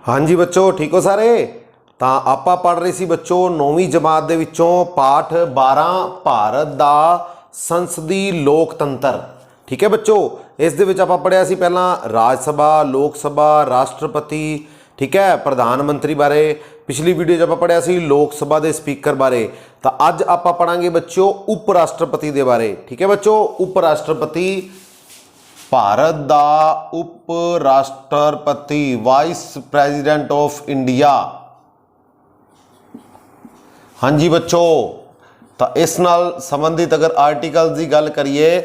हाँ जी बच्चों, ठीक हो सारे। तो आपां पढ़ रहे सी बच्चों 9वीं जमात दे विचों पाठ 12 भारत दा संसदी लोकतंत्र। ठीक है बच्चों, इस दे विच आपां पढ़िया सी पहला राज सभा, लोक सभा, राष्ट्रपति, ठीक है, प्रधानमंत्री बारे। पिछली वीडियो जब पढ़िया सी लोक सभा के स्पीकर बारे। तो अज आपां पढ़ांगे बच्चों उप राष्ट्रपति के बारे। ठीक है बच्चों, उप राष्ट्रपति भारत दा उप राष्ट्रपति वाइस प्रेजिडेंट ऑफ इंडिया। हाँ जी बच्चों, तो इस नाल संबंधित अगर आर्टिकल की गल करिए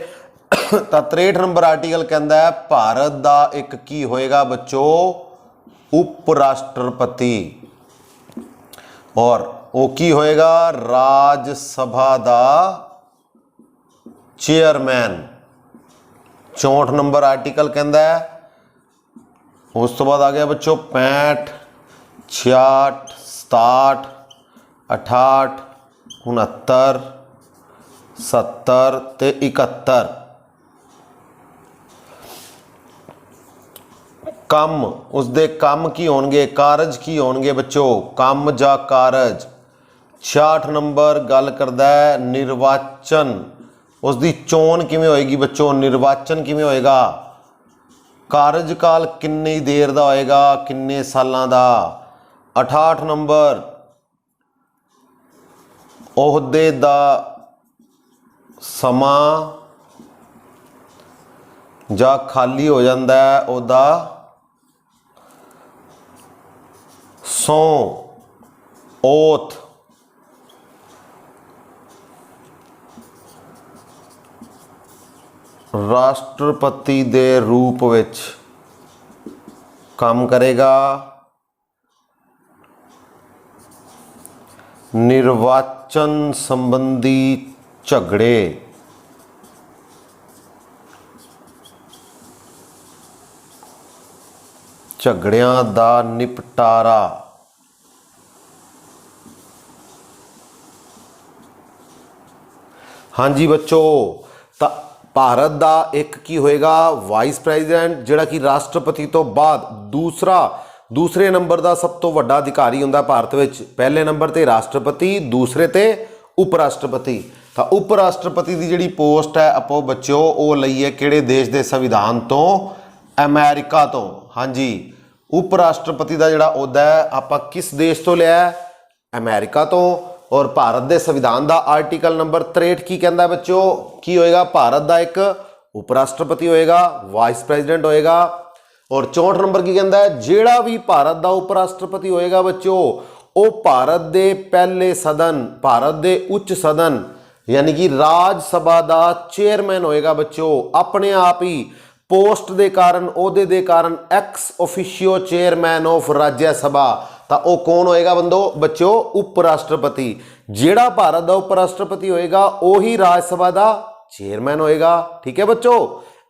तो 63 नंबर आर्टिकल कहता है भारत दा एक की होएगा बच्चों उप राष्ट्रपति, और वो की होएगा राज सभा दा चेयरमैन। 64 नंबर आर्टिकल कहता है। उस तो बाद आ गया बच्चों 65, 66, 67, 68, 69, 70 ते 71। कम उसदे कम की होणगे, कारज की होणगे बच्चों, कम जा कारज। 66 नंबर गल करदा है निर्वाचन, उसकी चोन किवें होएगी बच्चों, निर्वाचन किवें होएगा, कारजकाल किन्नी देर दा होएगा, किन्ने सालां दा। 68 नंबर ओहदे दा समां जा खाली हो जाता है ओहदा सौं ओथ। राष्ट्रपति दे रूप विच काम करेगा, निर्वाचन संबंधी झगड़े झगड़ियां दा निपटारा। हाँ जी बच्चों, तो भारत दा एक की होएगा वाइस प्रेजिडेंट, जिहड़ा कि राष्ट्रपति तो बाद दूसरे नंबर का सब तो वड्डा अधिकारी हुंदा भारत विच। पहले नंबर ते राष्ट्रपति, दूसरे ते उप राष्ट्रपति। तो उप राष्ट्रपति की जिहड़ी पोस्ट है आपो बच्चों वो लई है किहड़े देश के संविधान तो, अमेरिका तो। हाँ जी, उप राष्ट्रपति का जिहड़ा ओहदा है आपां किस देश तो लिया है, अमेरिका तो। और भारत के संविधान का आर्टिकल नंबर 63 की कहता है बच्चों की होएगा भारत का एक उप राष्ट्रपति होएगा, वाइस प्रेजिडेंट होएगा। और 64 नंबर की कहता है जिहड़ा भी भारत का उप राष्ट्रपति होएगा बच्चों वो भारत के पहले सदन, भारत के उच्च सदन यानी कि राज सभा का चेयरमैन होएगा बच्चों। अपने आप ही पोस्ट के कारण, ओहदे दे कारण एक्स ऑफिशियो चेयरमैन ऑफ राज्य सभा। तो वह कौन होएगा बच्चों, उप राष्ट्रपति। जिहड़ा भारत का उप राष्ट्रपति होएगा वही राज सभा का चेयरमैन होएगा। ठीक है बच्चों,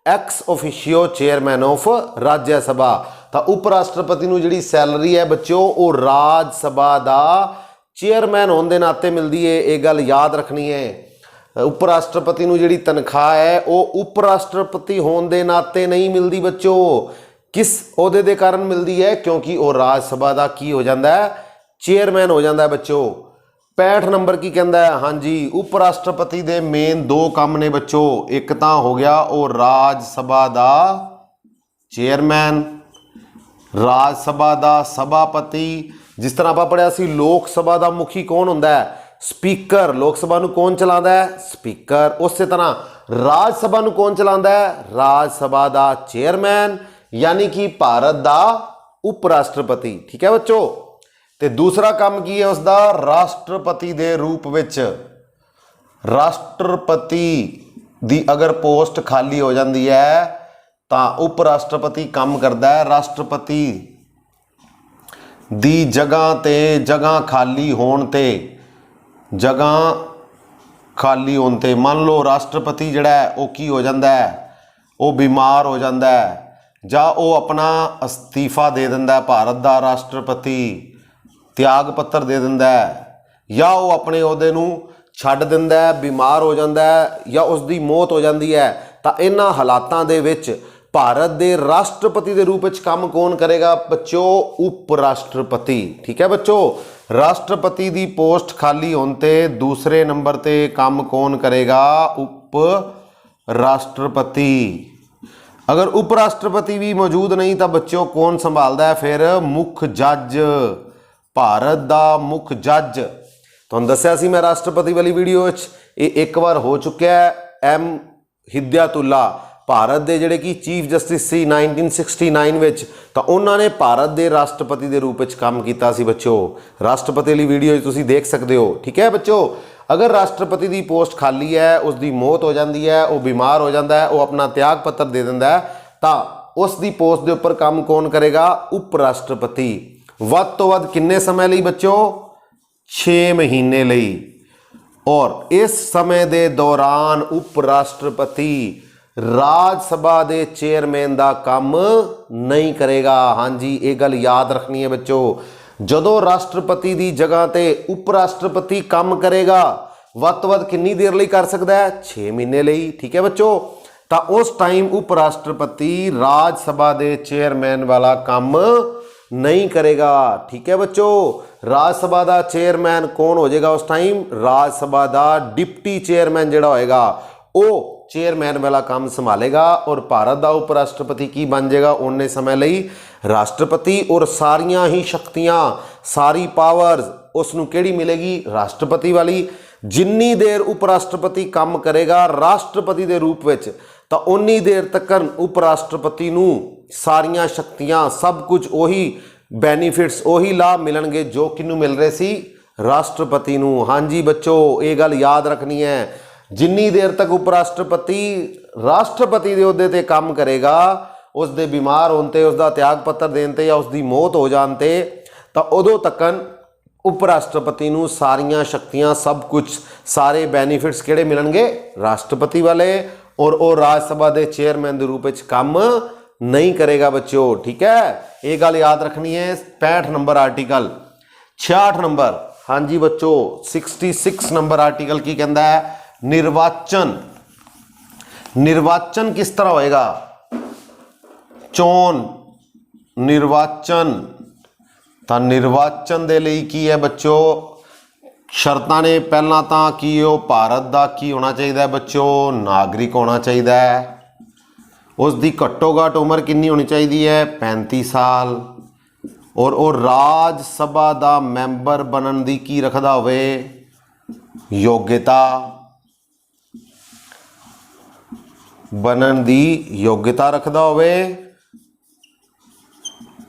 एक्स ऑफिशियो चेयरमैन ऑफ राज्य सभा। तो उप राष्ट्रपति को जिहड़ी सैलरी है बच्चों वो राज सभा का चेयरमैन होने के नाते मिलती है, ये गल याद रखनी है। उप राष्ट्रपति को जिहड़ी तनख्वाह है वो उप राष्ट्रपति होने के नाते नहीं मिलती बच्चों, किस ओहदे दे कारण मिलती है, क्योंकि वो राज सभा का की हो जाता है, चेयरमैन हो जाता है बच्चों। 65 नंबर की कहता है, हाँ जी, उप राष्ट्रपति दे मेन दो काम ने बच्चों, एक तो हो गया वो राज सभा का चेयरमैन, राज सभा का सभापति। जिस तरह आप पढ़िया सी लोक सभा का मुखी कौन होंदा है, स्पीकर। लोक सभा नूं कौन चलाता है, स्पीकर। उस तरह राज सभा नूं कौन चलाता है, राज सभा का चेयरमैन यानी कि भारत का उप राष्ट्रपति। ठीक है बच्चों, तो दूसरा काम की है उसका राष्ट्रपति के रूप विच। राष्ट्रपति दी अगर पोस्ट खाली हो जाती है तो उप राष्ट्रपति काम करता है राष्ट्रपति दी जगह ते, जगह खाली होने ते, जगह खाली होने ते। मान लो राष्ट्रपति जिहड़ा है वो की हो जाता है, वो बीमार हो जाता है, जा वो अपना अस्तीफा दे दिंदा है, भारत का राष्ट्रपति त्याग पत्र दे दिंदा है, या वो अपने अहुदे नूं छड्ड दिंदा है, बीमार हो जाता है, या उसकी मौत हो जाती है। तो इन्हां हालातां दे विच ਭਾਰਤ ਦੇ ਰਾਸ਼ਟਰਪਤੀ ਦੇ ਰੂਪ ਵਿੱਚ ਕੰਮ ਕੌਣ ਕਰੇਗਾ ਬੱਚੋ? ਉਪ ਰਾਸ਼ਟਰਪਤੀ। ਠੀਕ ਹੈ ਬੱਚੋ, ਰਾਸ਼ਟਰਪਤੀ ਦੀ ਪੋਸਟ ਖਾਲੀ ਹੋਣ ਤੇ ਦੂਸਰੇ ਨੰਬਰ ਤੇ ਕੰਮ ਕੌਣ ਕਰੇਗਾ? ਉਪ ਰਾਸ਼ਟਰਪਤੀ। अगर उप राष्ट्रपति भी मौजूद नहीं तो बच्चों कौन संभालता है फिर? मुख जज। भारत का मुख जज तुहानूं दस्सिया सी मैं राष्ट्रपति वाली वीडियो ये एक बार हो चुका है। एम हिदायतुल्ला भारत के जिहड़े कि चीफ जस्टिस सी 1969 विच, तो उन्होंने भारत के राष्ट्रपति के रूप में काम किया सी बच्चों। राष्ट्रपति वाली वीडियो तुसीं देख सकते हो। ठीक है बच्चों, अगर राष्ट्रपति की पोस्ट खाली है, उसकी मौत हो जाती है, वह बीमार हो जाता है, वह अपना त्याग पत्र दे दिंदा है, तो उसकी पोस्ट के उपर काम कौन करेगा? उप राष्ट्रपति। वध तो वध किन्ने समय लई बच्चों? 6 महीने लई। और इस समय के दौरान उप राष्ट्रपति राज सभा के चेयरमैन का काम नहीं करेगा। हाँ जी, ये गल याद रखनी है बच्चों। जदों राष्ट्रपति की जगह ते उप राष्ट्रपति काम करेगा, वध तो वध कितनी देर लई कर सकता है? 6 महीने लई। ठीक है बच्चों, तो उस टाइम उप राष्ट्रपति राज सभा के चेयरमैन वाला काम नहीं करेगा। ठीक है बच्चों, राज सभा का चेयरमैन कौन हो जाएगा उस टाइम? राज सभा का डिप्टी चेयरमैन जिहड़ा होएगा वो चेयरमैन वाला काम संभालेगा। और भारत का उप राष्ट्रपति की बन जाएगा उन्ने समय लई राष्ट्रपति। और सारियां ही शक्तियां, सारी पावर्स उसनूं किहड़ी मिलेगी? राष्ट्रपति वाली। जिन्नी देर उप राष्ट्रपति काम करेगा राष्ट्रपति के रूप में, तो उन्नी देर तक उप राष्ट्रपति नूं सारियां शक्तियां, सब कुछ वही बेनीफिट्स, वही लाभ मिलणगे जो किनू मिल रहे सी? राष्ट्रपति नूं। हाँ जी बच्चों, ये गल याद रखनी है। जिन्नी देर तक उप राष्ट्रपति राष्ट्रपति के अहुदे ते काम करेगा, उसके बीमार होने, उसका त्याग पत्र देने या उसकी मौत हो जाते, तो उदों तक उप राष्ट्रपति नूं सारियां शक्तियां, सब कुछ, सारे बेनीफिट्स किहड़े मिलणगे? राष्ट्रपति वाले। और वो राज सभा के चेयरमैन के रूप में काम नहीं करेगा बच्चों। ठीक है, ये गल याद रखनी है। 65 नंबर आर्टिकल। 66 नंबर, हाँ जी बच्चों, 66 नंबर आर्टिकल की कहता है? निर्वाचन। निर्वाचन किस तरह होएगा? चोन निर्वाचन। तो निर्वाचन दे लई की है बच्चों? शर्तां ने पहला तो की हो, भारत का की होना चाहिए बच्चों? नागरिक होना चाहिए। उसकी घट्टो घट उम्र कितनी होनी चाहिए है? 35 साल। और वो राज सभा का मैंबर बनने की की रखदा होवे? योग्यता। बनने की योग्यता रखदा होवे।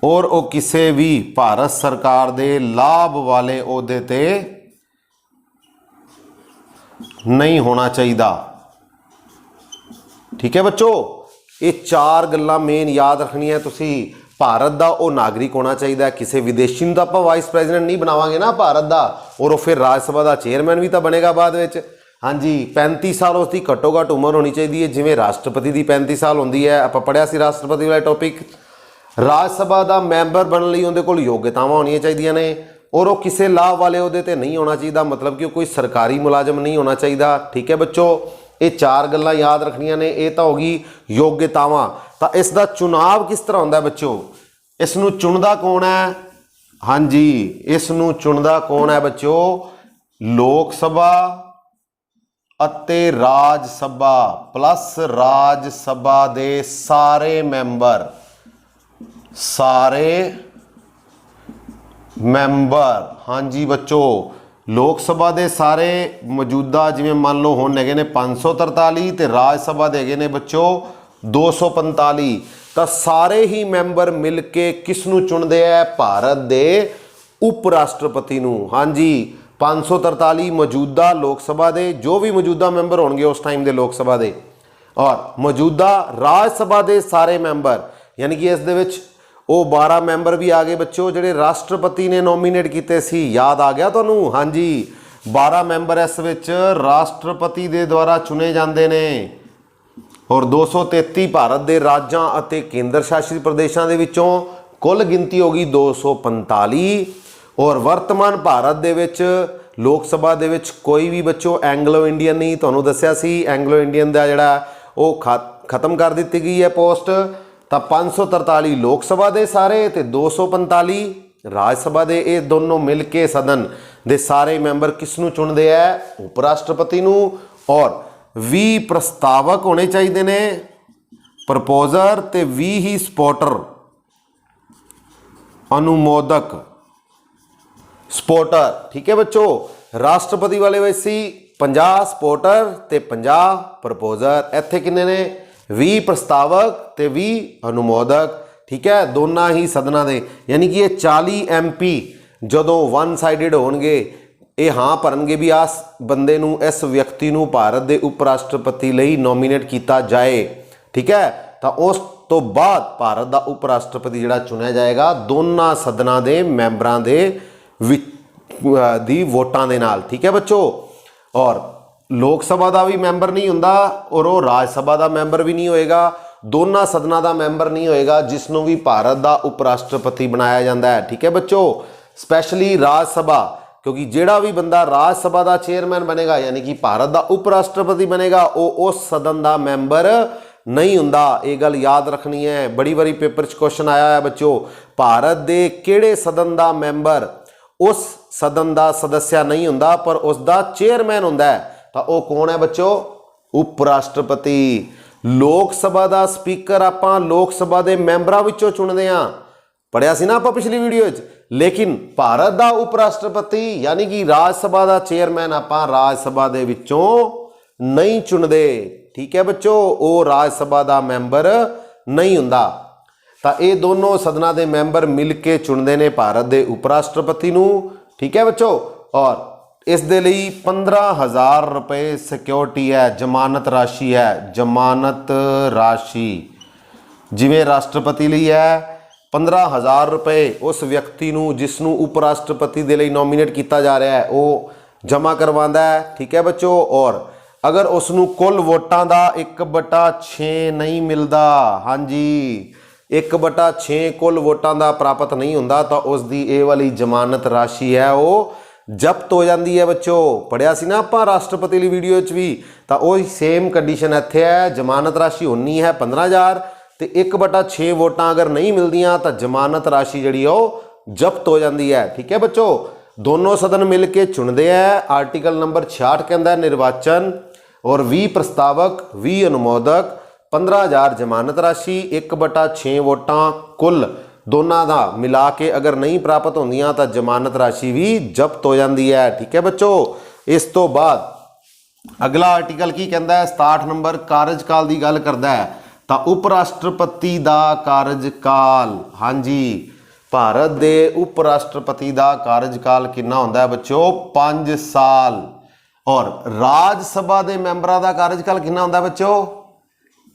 और वो किसी भी भारत सरकार दे लाभ वाले ओहदे ते नहीं होना चाहिए। ठीक है बच्चों, ये 4 गल्लां मेन याद रखनी है तुसी। भारत का वो नागरिक होना चाहिए, किसी विदेशी नूं तां आपां वाइस प्रेजिडेंट नहीं बनावांगे ना भारत का, और वो फिर राज सभा का चेयरमैन भी तो बनेगा बाद में। हाँ जी, 35 साल उसकी घट्टो घट उम्र होनी चाहिए, जिवें राष्ट्रपति की 35 साल होंदी है। आपां पढ़िया सी राष्ट्रपति वाला टॉपिक। राज सभा का मैंबर बनने लई उहदे कोल योग्यतावां होणियां चाहीदियां ने, और वो किसी लाभ वाले उहदे ते नहीं होना चाहिए, मतलब कि कोई सरकारी मुलाजम नहीं होना चाहिए। ठीक है बच्चों, ये 4 गल्लां याद रखनियां ने। ये तो होगी योग्यतावां। तो इसका चुनाव किस तरह होंदा है बच्चों? इसनूं चुनदा कौन है? हाँ जी, इसनूं चुनदा कौन है बच्चों? लोक सभा अते राज सभा प्लस राज सभा दे सारे मैंबर, सारे मैंबर। हाँ जी बच्चों, लोक सभा के सारे मौजूदा जिवें मान लो हुण हैगे ने 543 ते राज सभा दे हैगे ने बच्चों 245। तो सारे ही मैंबर मिल के किसनूं चुनते हैं? भारत दे उप राष्ट्रपति नूं। हाँ जी, 543 मौजूदा लोक सभा दे जो भी मौजूदा मैंबर होणगे उस टाइम दे लोक सभा दे, और मौजूदा राज सभा दे सारे मैंबर, यानी कि इस दे विच वो 12 मैंबर भी आ गए बच्चों जिहड़े राष्ट्रपति ने नॉमीनेट किए सी। याद आ गया तुहानूं? हाँ जी, 12 मैंबर इस विच राष्ट्रपति दे द्वारा चुने जाते हैं, और 233 भारत के राज्यों और केंद्र शासित प्रदेशों के विचों कुल गिनती होगी 245। और वर्तमान भारत दे विच लोक सभा दे विच कोई भी बच्चों एंग्लो इंडियन नहीं, तुहानूं दस्सिया सी एंग्लो इंडियन का जिहड़ा वो खत्म कर दी गई है पोस्ट। तो 543 लोक सभा के सारे ते 245 राज सभा के, ये दोनों मिल के सदन के सारे मैंबर किसनों चुनते हैं? उप राष्ट्रपति नूं। और 20 प्रस्तावक होने चाहिए ने, प्रपोजर, ते 20 ही सपोर्टर, अनुमोदक, सपोर्टर। ठीक है बच्चों, राष्ट्रपति वाले वैसी 50 सपोर्टर ते 50 प्रपोजर। इत्थे किन्ने ने? 20 प्रस्तावक ते 20 अनुमोदक। ठीक है, दोनों ही सदना दे, यानी कि ये 40 MP जदों वन साइडेड होणगे, ये हाँ भरनगे भी आस बंदे नूं, इस व्यक्ति नूं भारत के उप राष्ट्रपति लई नॉमीनेट किया जाए। ठीक है, तो उस तो बाद भारत का उप राष्ट्रपति जिहड़ा चुनिया जाएगा दोनों सदना के मैंबरां दे दी वोटां दे नाल। ठीक है बच्चों, और लोक सभा का भी मैंबर नहीं हुंदा और वो राज सभा का मैंबर भी नहीं होएगा, दोनों सदना का मैंबर नहीं होएगा जिसनों भी भारत का उप राष्ट्रपति बनाया जाता है। ठीक है बच्चों, स्पैशली राज सभा, क्योंकि जिहड़ा भी बंदा राज सभा का चेयरमैन बनेगा यानी कि भारत का उप राष्ट्रपति बनेगा, वो उस सदन का मैंबर नहीं हुंदा। ये गल याद रखनी है, बड़ी बारी पेपर च क्वेश्चन आया है बच्चों, भारत के किहड़े सदन का मैंबर उस सदन का सदस्य नहीं हुंदा पर उसका चेयरमैन हुंदा है, तो वह कौन है बच्चों? उप राष्ट्रपति। लोक सभा का स्पीकर आपां लोक सभा के मैंबरां विचों चुनदे हां, पढ़िया सी ना आपां पिछली वीडियो च। लेकिन भारत का उप राष्ट्रपति यानी कि राज सभा का चेयरमैन आपां राज सभा दे विचों नहीं चुनदे। ठीक है बच्चों, वो राज सभा का मैंबर नहीं हुंदा। तो ये दोनों सदना के मैंबर मिल के चुनते हैं भारत के उप राष्ट्रपति नूं। ठीक है बच्चों, और इस दे लई 15,000 रुपये सिक्योरिटी है, जमानत राशि है, जमानत राशि जिवें राष्ट्रपति लई है 15,000 रुपये उस व्यक्ति नूं जिसनूं उप राष्ट्रपति दे लई नॉमीनेट किया जा रहा है वो जमा करवांदा है। ठीक है बच्चों, और अगर उसनूं कुल वोटां दा 1/6 नहीं मिलता, हाँ जी 1/6 कुल वोटां दा प्राप्त नहीं हुंदा, तो उसकी ये वाली जमानत राशि है वो जब्त हो जाती है बच्चों। पढ़िया सी ना आपां राष्ट्रपति वाली वीडियो च भी, तो वही सेम कंडीशन इत्थे है, जमानत राशि होनी है 15,000 ते 1/6 वोटां अगर नहीं मिलदियां तो जमानत राशि जिहड़ी वो जब्त हो जाती है। ठीक है बच्चों, दोनों सदन मिल के चुनते हैं। आर्टिकल नंबर 66 कहता है निर्वाचन, और 20 प्रस्तावक 20 अनुमोदक 15,000 जमानत राशि 1/6 वोटां कुल दोनों का मिला के अगर नहीं प्राप्त होंदियां तो जमानत राशि भी जब्त हो जाती है। ठीक है बच्चों, इस तो बाद अगला आर्टिकल की कहता है 67 नंबर कार्यकाल की गल करता है। तो उप राष्ट्रपति का कार्यकाल, हाँ जी भारत के उप राष्ट्रपति का कार्यकाल कितना होता है बच्चों? 5 साल। और राज सभा के मैंबरों का कार्यकाल कितना होता है बच्चों?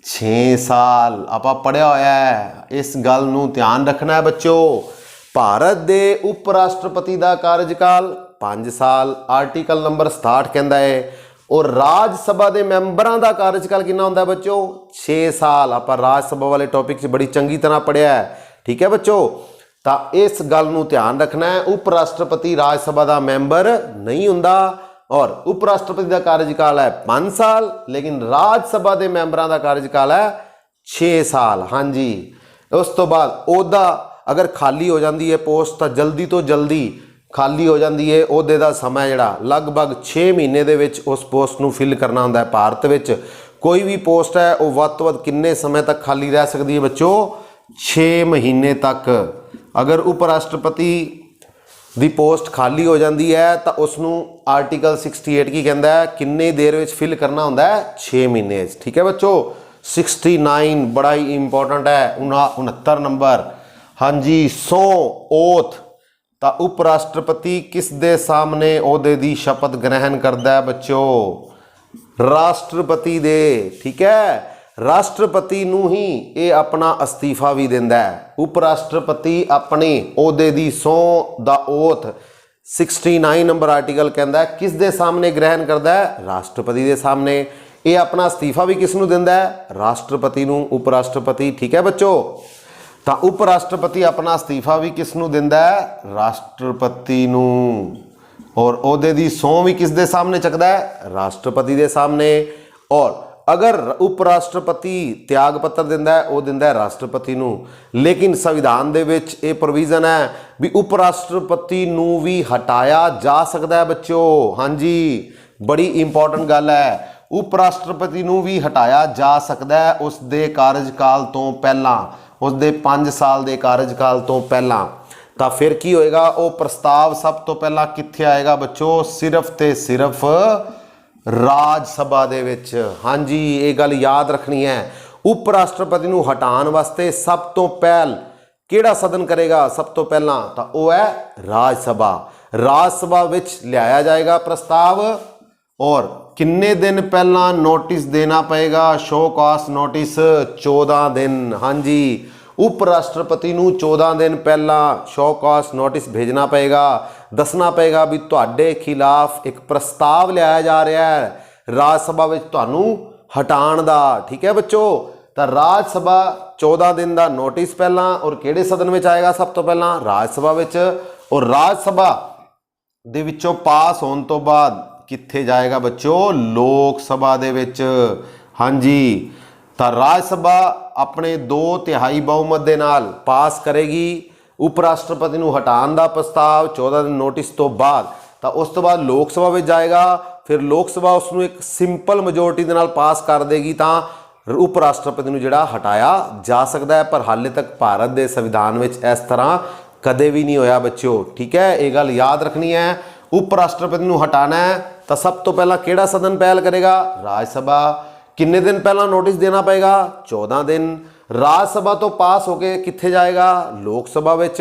6 साल। आपां पढ़िया होया है, इस गल नूं ध्यान रखना है बच्चों। भारत के उप राष्ट्रपति का कार्यकाल 5 साल, आर्टिकल नंबर 67 कहता है। और राज सभा के मैंबरों का कार्यकाल कितना होता है बच्चों? 6 साल। आपां राज सभा वाले टॉपिक से बड़ी चंगी तरह पढ़िया है। ठीक है बच्चों, तो इस गल नूं ध्यान रखना है, उप राष्ट्रपति राज सभा का मैंबर नहीं हुंदा और उप राष्ट्रपति का कार्यकाल है 5 साल, लेकिन राज सभा के मैंबरों का कार्यकाल है 6 साल। हाँ जी, उस तो बाद ओहदा अगर खाली हो जाती है पोस्ट तो जल्दी तो जल्दी खाली हो जाती है। ओहदे का समय जिहड़ा लगभग 6 महीने दे विच उस पोस्ट नूं फिल करना होंदा है। भारत विच कोई भी पोस्ट है वो वध तो वध किन्ने समय तक खाली रह सकती है बच्चों? 6 महीने तक। अगर उप राष्ट्रपति दी पोस्ट खाली हो जाती है तो उसनूं आर्टिकल 68 की कहता है किन्ने देर में फिल करना होंदा है? 6 महीने। ठीक है बच्चों, 69 बड़ा ही इंपॉर्टेंट है। 69 नंबर, हाँ जी 100 ओथ। तो उप राष्ट्रपति किस दे सामने ओहदे दी शपथ ग्रहण करता है बच्चों? राष्ट्रपति दे। ठीक है, राष्ट्रपति नूं ही ये अपना अस्तीफा भी दिंदा है। उप राष्ट्रपति अपने ओहदे दी 100 दा ओथ 69 नंबर आर्टिकल कहता है किस दे सामने ग्रहण करता है? राष्ट्रपति दे सामने। ये अपना अस्तीफा भी किस नूं दिंदा है? राष्ट्रपति नूं, उप राष्ट्रपति। ठीक है बच्चों, तो उप राष्ट्रपति अपना अस्तीफा भी किस नूं दिंदा है? राष्ट्रपति नूं। और ओहदे दी 100 भी किस दे सामने चकदा है? राष्ट्रपति दे सामने। और अगर उप राष्ट्रपति त्याग पत्र दिंदा है वो दिंदा है राष्ट्रपति नूं, लेकिन संविधान दे विच ये प्रोविजन है भी उप राष्ट्रपति नूं भी हटाया जा सकता है बच्चों। हाँ जी, बड़ी इंपॉर्टेंट गल है, उप राष्ट्रपति नूं भी हटाया जा सकता है उस दे कार्यकाल तो पहला, उस दे 5 साल दे कार्यकाल तो पहला। तो फिर की होएगा, वो प्रस्ताव सब तो पहला कित्थे आएगा बच्चों, सिर्फ ते सिर्फ राज सभा दे विच। हाँ जी, ये गल याद रखनी है। उप राष्ट्रपति नूं हटाउण वास्ते सब तो पहल किहड़ा सदन करेगा, सब तो पहला तो वो है राज सभा। राज सभा विच लियाया जाएगा प्रस्ताव, और किन्ने दिन पहला नोटिस देना पएगा, शो कॉज नोटिस 14 दिन। हाँ जी, उप राष्ट्रपति नूं 14 दिन पहला शो कॉज नोटिस भेजना पएगा, दसना पएगा भी तुहाडे खिलाफ एक प्रस्ताव लिया जा रहा है राज सभा विच तुहानूं हटाउण दा। ठीक है बच्चों, तो राज सभा 14 दिन का नोटिस पहला, और किहड़े सदन में आएगा सब तो पहला, राज सभा विच। और राज सभा दे विचों पास होने तो बाद कित्थे जाएगा बच्चों, लोक सभा दे विच। हाँ जी, तो राज सभा अपने 2/3 बहुमत दे नाल पास करेगी उप राष्ट्रपति नूं हटाउण दा प्रस्ताव 14 दिन नोटिस तो बाद। तो उस तो बाद लोक सभा में जाएगा, फिर लोक सभा उसनूं एक सिंपल मेजोरिटी दे नाल पास कर देगी, तो उप राष्ट्रपति नूं जिहड़ा हटाया जा सकता है। पर हाले तक भारत के संविधान में इस तरह कदे भी नहीं होया बच्चों। ठीक है, ये गल याद रखनी है। उप राष्ट्रपति नूं हटाना है तो सब तो पहला किहड़ा सदन पहल करेगा, राज सभा। किन्ने दिन पहला नोटिस देना पएगा, 14 दिन। राज सभा तो पास होके कित्थे जाएगा, लोक सभा विच,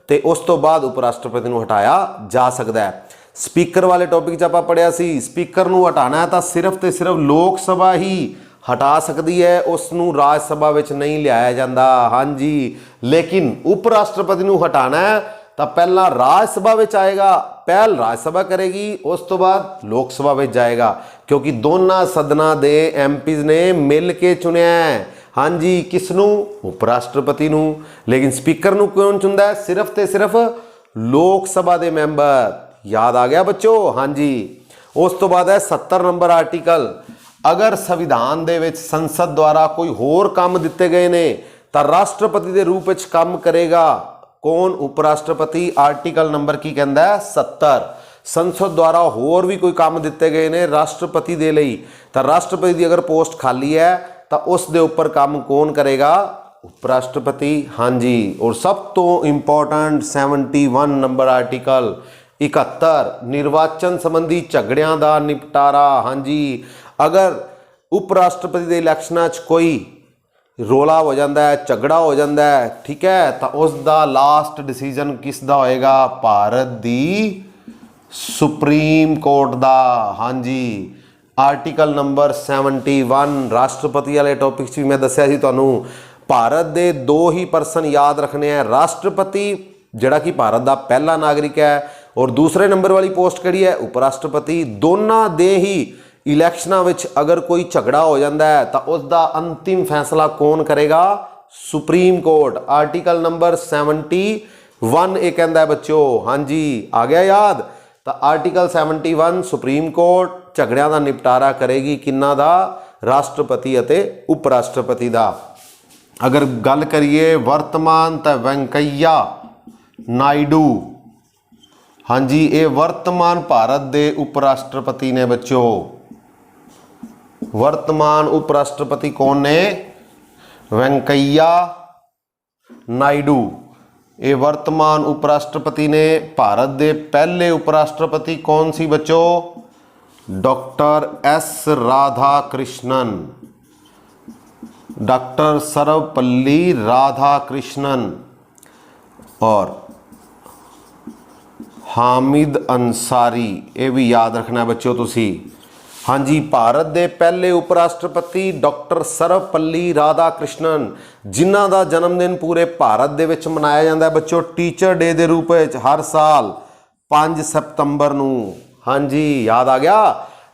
ते उस तो बाद उप राष्ट्रपति नूं हटाया जा सकता है। स्पीकर वाले टॉपिक 'च आपां पढ़िया सी, स्पीकर नूं हटाना है तो सिर्फ ते सिर्फ लोक सभा ही हटा सकती है, उसनूं राज सभा विच नहीं लियाया जाता। हाँ जी, लेकिन उप राष्ट्रपति नूं हटाना है तो पहला राज सभा विच आएगा, पहल राज सभा करेगी, उस तो बाद लोक सभा विच जाएगा, क्योंकि दोनों सदना दे एमपीज़ ने मिल के चुनिया है। हाँ जी, किसनूं, उप राष्ट्रपति नूं। लेकिन स्पीकर नूं कौन चुनदा है, सिर्फ ते सिर्फ लोक सभा दे मैंबर। याद आ गया बच्चों। हाँ जी, उस तो बाद है 70 नंबर आर्टिकल। अगर संविधान दे विच संसद द्वारा कोई होर काम दिते गए ने तो राष्ट्रपति के रूप में काम करेगा कौन, उप राष्ट्रपति। आर्टिकल नंबर की कहता है 70। संसद द्वारा होर भी कोई काम दिते गए ने राष्ट्रपति दे लई, तो राष्ट्रपति की अगर पोस्ट खाली है तो उस दे उपर काम कौन करेगा, उप राष्ट्रपति। हाँ जी, और सब तो इंपॉर्टेंट 71 नंबर आर्टिकल 71 निर्वाचन संबंधी झगड़ियां का निपटारा। हाँ जी, अगर उप राष्ट्रपति के इलैक्शनां च कोई रोला हो जाता है, झगड़ा हो जाता है, ठीक है, तो उसका लास्ट डिसीजन किसका होएगा, भारत की सुप्रीम कोर्ट का। हाँ जी, आर्टिकल नंबर 71 राष्ट्रपति वाले टॉपिक भी मैं दसिया सी तुहानूं। भारत के 2 ही परसन याद रखने हैं, राष्ट्रपति जिहड़ा कि भारत का पहला नागरिक है, और दूसरे नंबर वाली पोस्ट किहड़ी है, उप राष्ट्रपति। दोनों दे ही इलैक्शनां विच अगर कोई झगड़ा हो जाता है तो उसका अंतिम फैसला कौन करेगा, सुप्रीम कोर्ट। आर्टिकल नंबर 71 ये कहता है बच्चों। हाँ जी, आ गया याद। तो आर्टिकल 71 सुप्रीम कोर्ट झगड़ियां का निपटारा करेगी, किन्ना दा, राष्ट्रपति अते उप राष्ट्रपति का। अगर गल करिए वर्तमान तो वेंकैया नायडू। हाँ जी, ये वर्तमान भारत के उप राष्ट्रपति ने बच्चों। वर्तमान उप राष्ट्रपति कौन ने, वेंकैया नायडू। ये वर्तमान उप राष्ट्रपति ने। भारत के पहले उप राष्ट्रपति कौन सी बच्चों, doctor S Radhakrishnan, doctor Sarvepalli Radhakrishnan और हामिद अंसारी। ये भी याद रखना है बच्चों तुसी। हाँ जी, भारत के पहले उप राष्ट्रपति डॉक्टर सर्वपल्ली राधाकृष्णन, जिन्हां दा जन्मदिन पूरे भारत दे विच मनाया जाता है बच्चों टीचर डे के रूप में हर साल 5 सितंबर नूं। हाँ जी, याद आ गया।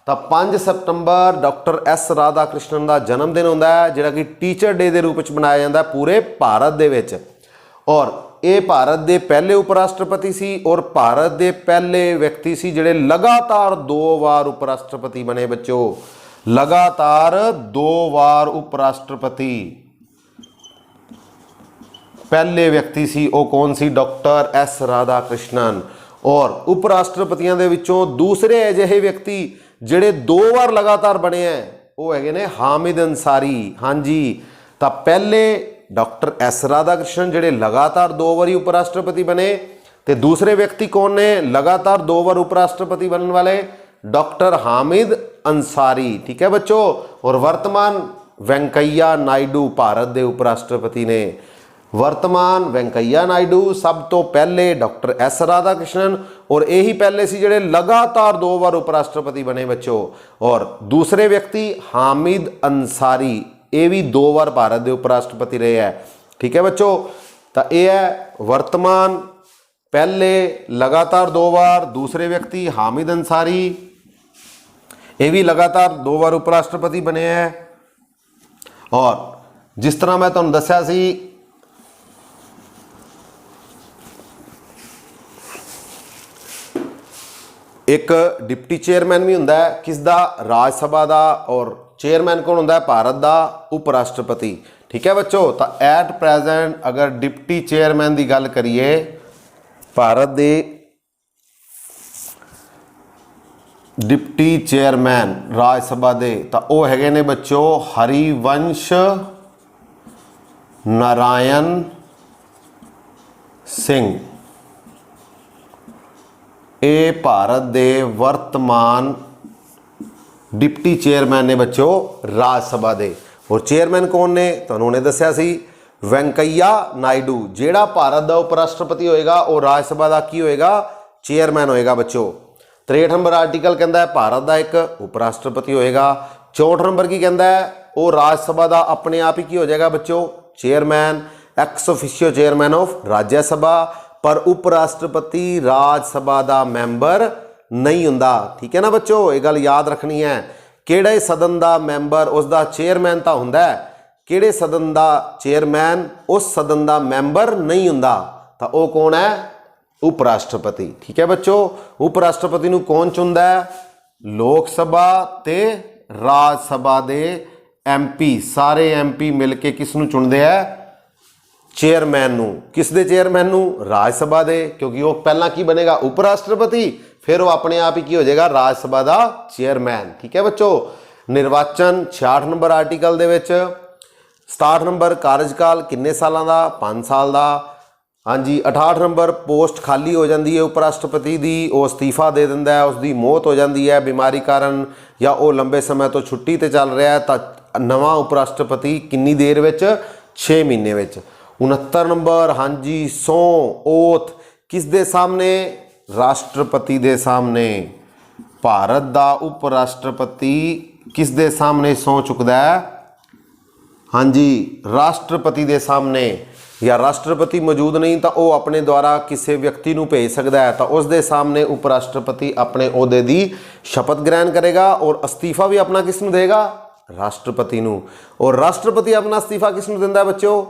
तो 5 सितंबर डॉक्टर एस राधाकृष्णन का जन्मदिन होंदा है, जिहड़ा कि टीचर डे के रूप में मनाया जाता है पूरे भारत दे विच। और ये भारत के पहले उप राष्ट्रपति सी और भारत के पहले व्यक्ति सी जिहड़े लगातार 2 बार उप राष्ट्रपति बने बच्चों। लगातार 2 बार उप राष्ट्रपति पहले व्यक्ति सी वो कौन सी? Doctor S Radhakrishnan. और उप राष्ट्रपतियों के विचों दूसरे अजिहे व्यक्ति जिहड़े 2 बार लगातार बने हैं वो हैगे ने हामिद अंसारी। हाँ जी, तो पहले डॉक्टर एस राधा कृष्णन जिहड़े लगातार 2 बारी उप राष्ट्रपति बने, तो दूसरे व्यक्ति कौन ने लगातार 2 बार उप राष्ट्रपति बनने वाले? डॉक्टर हामिद अंसारी। ठीक है बच्चों। और वर्तमान वेंकैया नायडू भारत के उप राष्ट्रपति ने। वर्तमान वेंकैया नायडू सब तो पहले डॉक्टर एस राधा कृष्णन और यही पहले सी जिहड़े लगातार 2 बार उप राष्ट्रपति बने बच्चों। और दूसरे व्यक्ति हामिद अंसारी, ये भी 2 बार भारत के उप राष्ट्रपति रहे हैं। ठीक है बच्चों। तो यह है वर्तमान पहले लगातार 2 बार, दूसरे व्यक्ति हामिद अंसारी, ये भी लगातार 2 बार उप राष्ट्रपति बने हैं। और जिस तरह मैं तुहानूं दस्सिया सी एक डिप्टी चेयरमैन भी हुंदा है किसदा? राज सभा का। और चेयरमैन कौन हुंदा है? भारत का उप राष्ट्रपति। ठीक है बच्चों। तो एट प्रेजेंट अगर डिप्टी चेयरमैन की गल करिए भारत के डिप्टी चेयरमैन राज सभा के, तो वो हैगे ने बच्चों हरिवंश नारायण सिंह। ये भारत के वर्तमान डिप्टी चेयरमैन ने बच्चों राज सभा के। और चेयरमैन कौन ने? तो उन्होंने दस्या सी वेंकैया नायडू, जेड़ा भारत का उप राष्ट्रपति होएगा वो राज सभा का की होएगा? चेयरमैन होएगा बच्चों। 63 नंबर आर्टिकल कहता है भारत का एक उप राष्ट्रपति होएगा। 64 नंबर की कहता है वो राज सभा का अपने आप ही की हो जाएगा बच्चों? Chairman, ex officio chairman of राज्य सभा। पर उप राष्ट्रपति राज सभा का मैंबर नहीं हुंदा। ठीक है ना बच्चों, ये गल याद रखनी है। किहड़े सदन का मैंबर उसका चेयरमैन तो हुंदा है, किहड़े सदन का चेयरमैन उस सदन का मैंबर नहीं हुंदा, तो वो कौन है? उप राष्ट्रपति। ठीक है बच्चों। उप राष्ट्रपति नूं कौन चुनदा है? लोक सभा ते राज सभा दे MP, सारे MP मिलके किस नूं चुनदे है? चेयरमैन नूं। किस दे चेयरमैन नूं? राज सभा दे, क्योंकि वो पहला की बनेगा उप राष्ट्रपति, फिर वो अपने आप ही की हो जाएगा राज सभा का चेयरमैन। ठीक है बच्चों। निर्वाचन 66 नंबर आर्टिकल दे विच 67 नंबर कार्यकाल किन्ने सालों का? 5 साल का। हाँ जी। 68 नंबर पोस्ट खाली हो जाती है उप राष्ट्रपति की, वो अस्तीफा दे दिंदा है, उसकी मौत हो जाती है बीमारी कारण, या वो लंबे समय तो छुट्टी ते चल रहा है, तो नवा उप राष्ट्रपति किन्नी देर विच? 6 महीने विच। 69 नंबर हाँ जी सौ ओथ किस दे सामने? राष्ट्रपति दे सामने। भारत का उप राष्ट्रपति किस दे सामने सौ चुकदा है? हाँ जी, राष्ट्रपति दे सामने। या राष्ट्रपति मौजूद नहीं तो वह अपने द्वारा किसी व्यक्ति को भेज सकता है, तो उस दे सामने उप राष्ट्रपति अपने ओहदे की शपथ ग्रहण करेगा और अस्तीफा भी अपना किस नूं देगा? राष्ट्रपति नूं। और राष्ट्रपति अपना अस्तीफा किस नूं दिंदा बच्चों?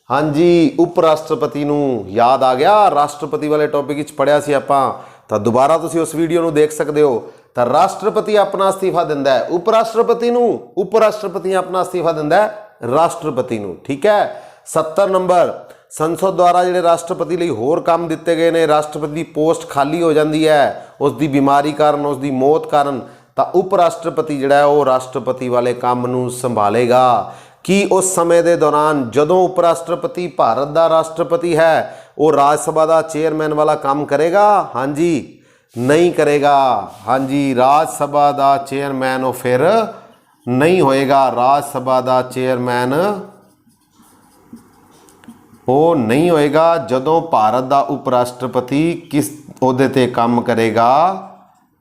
हाँ जी, उप राष्ट्रपति नूं। याद आ गया? राष्ट्रपति वाले टॉपिक विच पढ़िया सी आपां, तो दोबारा तुसीं उस वीडियो नूं देख सकते हो। तो राष्ट्रपति अपना अस्तीफा दिंदा है उप राष्ट्रपति नूं, उप राष्ट्रपति अपना अस्तीफा दिंदा है राष्ट्रपति नूं। ठीक है। 70 नंबर संसद द्वारा जिहड़े राष्ट्रपति लई होर काम दिते गए ने, राष्ट्रपति की पोस्ट खाली हो जाती है उसकी बीमारी कारण, उसकी मौत कारण, तो उप राष्ट्रपति जिहड़ा है वो राष्ट्रपति वाले काम नूं संभालेगा। कि उस समय के दौरान जदों उप राष्ट्रपति भारत का राष्ट्रपति है वो राज सभा का चेयरमैन वाला काम करेगा? हाँ जी, नहीं करेगा। हाँ जी, राज सभा का चेयरमैन वो फिर नहीं होएगा। राज सभा का चेयरमैन वो नहीं होएगा जदों भारत का उप राष्ट्रपति किस ओहदे ते काम करेगा?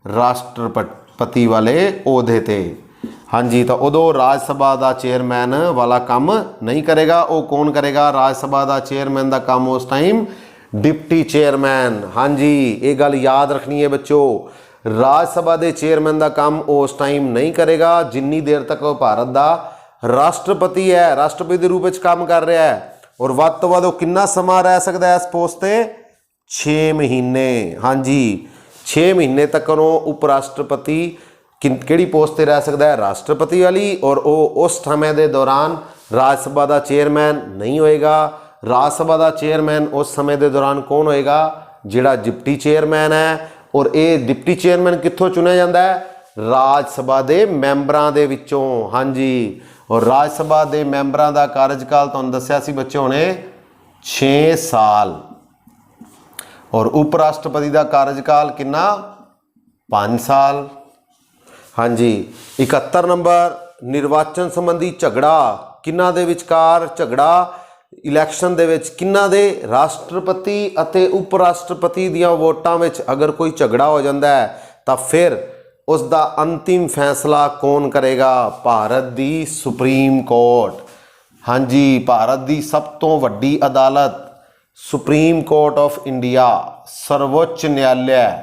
राष्ट्रपति वाले ओहदे ते। हाँ जी, तो उदों राज सभा का चेयरमैन वाला काम नहीं करेगा। वो कौन करेगा? राज सभा का चेयरमैन का काम उस टाइम डिप्टी चेयरमैन। हाँ जी, ये गल याद रखनी है बच्चों। राज सभा के चेयरमैन का काम उस टाइम नहीं करेगा जिन्नी देर तक वो भारत का राष्ट्रपति है, राष्ट्रपति के रूप में काम कर रहा है। और वध तो वध कितना समा रह सकता है इस पोस्ट से? 6 महीने। हाँ जी, 6 महीने तक उप राष्ट्रपति ਕਿਹੜੀ ਪੋਸਟ ਤੇ ਰਹਿ ਸਕਦਾ ਹੈ? ਰਾਸ਼ਟਰਪਤੀ ਵਾਲੀ, ਔਰ ਉਹ ਉਸ ਸਮੇਂ ਦੇ ਦੌਰਾਨ ਰਾਜ ਸਭਾ ਦਾ ਚੇਅਰਮੈਨ ਨਹੀਂ ਹੋਏਗਾ। ਰਾਜ ਸਭਾ ਦਾ ਚੇਅਰਮੈਨ ਉਸ ਸਮੇਂ ਦੇ ਦੌਰਾਨ ਕੌਣ ਹੋਏਗਾ? ਜਿਹੜਾ ਡਿਪਟੀ ਚੇਅਰਮੈਨ ਹੈ। ਔਰ ਇਹ ਡਿਪਟੀ ਚੇਅਰਮੈਨ ਕਿੱਥੋਂ ਚੁਣਿਆ ਜਾਂਦਾ ਹੈ? ਰਾਜ ਸਭਾ ਦੇ ਮੈਂਬਰਾਂ ਦੇ ਵਿੱਚੋਂ। ਹਾਂਜੀ, ਔਰ ਰਾਜ ਸਭਾ ਦੇ ਮੈਂਬਰਾਂ ਦਾ ਕਾਰਜਕਾਲ ਤੁਹਾਨੂੰ ਦੱਸਿਆ ਸੀ ਬੱਚੇ ਹੁਣੇ 6 ਸਾਲ। ਔਰ ਉਪ ਰਾਸ਼ਟਰਪਤੀ ਦਾ ਕਾਰਜਕਾਲ ਕਿੰਨਾ? 5 ਸਾਲ। ਹਾਂਜੀ, 71 ਨੰਬਰ, ਨਿਰਵਾਚਨ ਸੰਬੰਧੀ ਝਗੜਾ ਕਿਹਨਾਂ ਦੇ ਵਿਚਕਾਰ? ਝਗੜਾ ਇਲੈਕਸ਼ਨ ਦੇ ਵਿੱਚ ਕਿਹਨਾਂ ਦੇ? ਰਾਸ਼ਟਰਪਤੀ ਅਤੇ ਉਪ ਰਾਸ਼ਟਰਪਤੀ ਦੀਆਂ ਵੋਟਾਂ ਵਿੱਚ ਅਗਰ ਕੋਈ ਝਗੜਾ ਹੋ ਜਾਂਦਾ ਹੈ ਤਾਂ ਫਿਰ ਉਸ ਦਾ ਅੰਤਿਮ ਫੈਸਲਾ ਕੌਣ ਕਰੇਗਾ? ਭਾਰਤ ਦੀ ਸੁਪਰੀਮ ਕੋਰਟ। ਹਾਂਜੀ, ਭਾਰਤ ਦੀ ਸਭ ਤੋਂ ਵੱਡੀ ਅਦਾਲਤ ਸੁਪਰੀਮ ਕੋਰਟ ਆਫ ਇੰਡੀਆ, ਸਰਵੋੱਚ ਨਿਆਲਿਆ,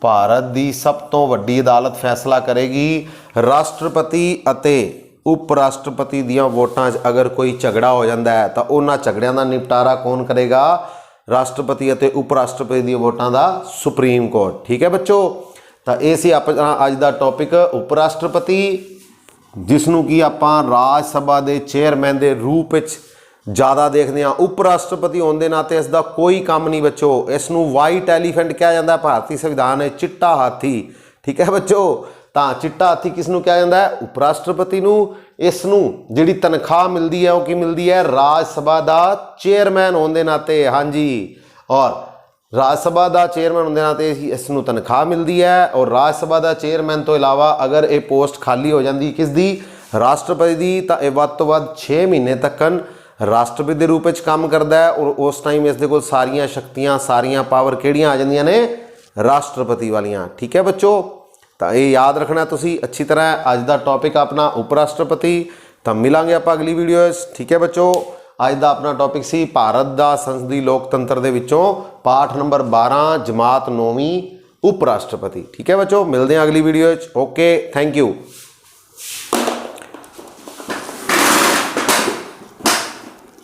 ਭਾਰਤ ਦੀ ਸਭ ਤੋਂ ਵੱਡੀ ਅਦਾਲਤ ਫੈਸਲਾ ਕਰੇਗੀ ਰਾਸ਼ਟਰਪਤੀ ਅਤੇ ਉਪ ਰਾਸ਼ਟਰਪਤੀ ਦੀਆਂ ਵੋਟਾਂ 'ਚ ਅਗਰ ਕੋਈ ਝਗੜਾ ਹੋ ਜਾਂਦਾ ਹੈ ਤਾਂ ਉਹਨਾਂ ਝਗੜਿਆਂ ਦਾ ਨਿਪਟਾਰਾ ਕੌਣ ਕਰੇਗਾ? ਰਾਸ਼ਟਰਪਤੀ ਅਤੇ ਉਪ ਰਾਸ਼ਟਰਪਤੀ ਦੀਆਂ ਵੋਟਾਂ ਦਾ ਸੁਪਰੀਮ ਕੋਰਟ। ਠੀਕ ਹੈ ਬੱਚੋ, ਤਾਂ ਇਹ ਸੀ ਆਪਣਾ ਅੱਜ ਦਾ ਟੌਪਿਕ ਉਪ ਰਾਸ਼ਟਰਪਤੀ, ਜਿਸ ਨੂੰ ਕਿ ਆਪਾਂ ਰਾਜ ਸਭਾ ਦੇ ਚੇਅਰਮੈਨ ਦੇ ਰੂਪ ਵਿੱਚ ਜ਼ਿਆਦਾ ਦੇਖਦੇ ਹਾਂ। ਉਪ ਰਾਸ਼ਟਰਪਤੀ ਹੋਣ ਦੇ ਨਾਤੇ ਇਸ ਦਾ ਕੋਈ ਕੰਮ ਨਹੀਂ ਬੱਚੋ। ਇਸ ਨੂੰ ਵਾਈਟ ਐਲੀਫੈਂਟ ਕਿਹਾ ਜਾਂਦਾ, ਭਾਰਤੀ ਸੰਵਿਧਾਨ ਹੈ ਚਿੱਟਾ ਹਾਥੀ। ਠੀਕ ਹੈ ਬੱਚੋ, ਤਾਂ ਚਿੱਟਾ ਹਾਥੀ ਕਿਸ ਨੂੰ ਕਿਹਾ ਜਾਂਦਾ ਹੈ? ਉਪ ਰਾਸ਼ਟਰਪਤੀ ਨੂੰ। ਇਸ ਨੂੰ ਜਿਹੜੀ ਤਨਖਾਹ ਮਿਲਦੀ ਹੈ ਉਹ ਕੀ ਮਿਲਦੀ ਹੈ? ਰਾਜ ਸਭਾ ਦਾ ਚੇਅਰਮੈਨ ਹੋਣ ਦੇ ਨਾਤੇ। ਹਾਂਜੀ, ਔਰ ਰਾਜ ਸਭਾ ਦਾ ਚੇਅਰਮੈਨ ਹੋਣ ਦੇ ਨਾਤੇ ਇਸ ਨੂੰ ਤਨਖਾਹ ਮਿਲਦੀ ਹੈ। ਔਰ ਰਾਜ ਸਭਾ ਦਾ ਚੇਅਰਮੈਨ ਤੋਂ ਇਲਾਵਾ ਅਗਰ ਇਹ ਪੋਸਟ ਖਾਲੀ ਹੋ ਜਾਂਦੀ ਕਿਸ ਦੀ? ਰਾਸ਼ਟਰਪਤੀ ਦੀ, ਤਾਂ ਇਹ ਵੱਧ ਤੋਂ ਵੱਧ 6 ਮਹੀਨੇ ਤੱਕਨ ਰਾਸ਼ਟਰਪਤੀ ਦੇ ਰੂਪ ਵਿੱਚ ਕੰਮ ਕਰਦਾ ਹੈ। ਔਰ ਉਸ ਟਾਈਮ ਇਸ ਦੇ ਕੋਲ ਸਾਰੀਆਂ ਸ਼ਕਤੀਆਂ, ਸਾਰੀਆਂ ਪਾਵਰ ਕਿਹੜੀਆਂ ਆ ਜਾਂਦੀਆਂ ਨੇ? ਰਾਸ਼ਟਰਪਤੀ ਵਾਲੀਆਂ। ਠੀਕ ਹੈ ਬੱਚੋ, ਤਾਂ ਇਹ ਯਾਦ ਰੱਖਣਾ ਤੁਸੀਂ ਅੱਛੀ ਤਰ੍ਹਾਂ। ਅੱਜ ਦਾ ਟੌਪਿਕ ਆਪਣਾ ਉਪ ਰਾਸ਼ਟਰਪਤੀ। ਤਾਂ ਮਿਲਾਂਗੇ ਆਪਾਂ ਅਗਲੀ ਵੀਡੀਓ 'ਚ। ਠੀਕ ਹੈ ਬੱਚੋ, ਅੱਜ ਦਾ ਆਪਣਾ ਟੌਪਿਕ ਸੀ ਭਾਰਤ ਦਾ ਸੰਸਦੀ ਲੋਕਤੰਤਰ ਦੇ ਵਿੱਚੋਂ ਪਾਠ ਨੰਬਰ 12 ਜਮਾਤ 9ਵੀਂ ਉਪ ਰਾਸ਼ਟਰਪਤੀ। ਠੀਕ ਹੈ ਬੱਚੋ, ਮਿਲਦੇ ਹਾਂ ਅਗਲੀ ਵੀਡੀਓ 'ਚ। Okay, thank you.